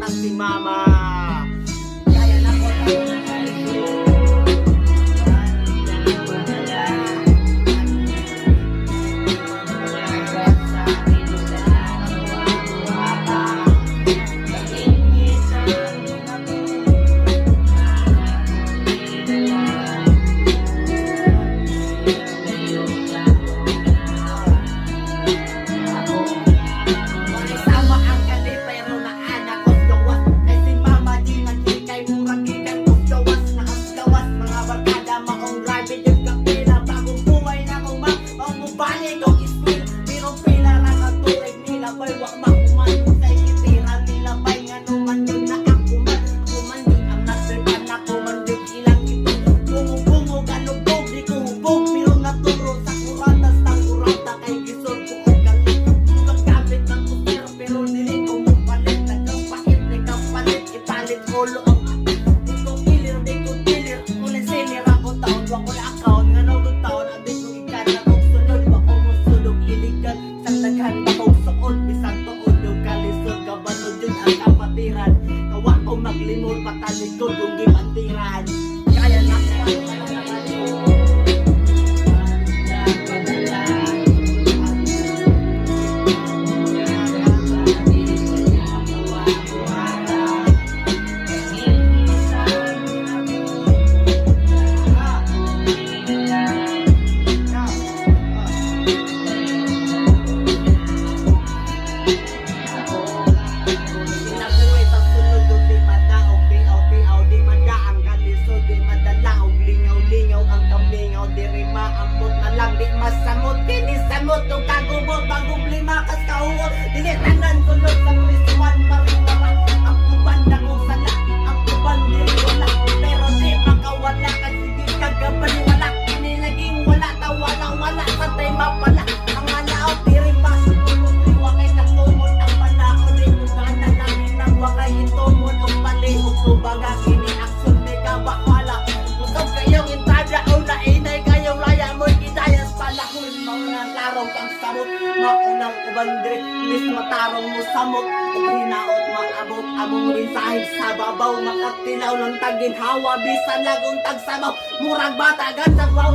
lahat si mama. Kaya na ko maglimol patalikod yung gibantiran. Kaya na masamot, kinisamot yung kagubot, bagong lima kas kauot, dinitanan sunod sa Krisman, mariwala, ang uban na kong sala, ang uban di wala, pero di makawala, kasi di kagabaliwala, inilaging wala, tawala-wala, patay mapala, ang alaw, tirimas, wakay nagtumon, ang panahon, rin namin ang wakay itumon, ang palihog, subaga, kini-aksyon, may kabawala, usap kayong intada, o nainay kayong laya mo, maunang tarong kang samot, maunang ubandre, inis matarong mo samot, ug hinaot maabot, among mensahe sa babaw, makatilaw ng tagin hawa, bisan lagong tagsabaw, murag batagan sa baw.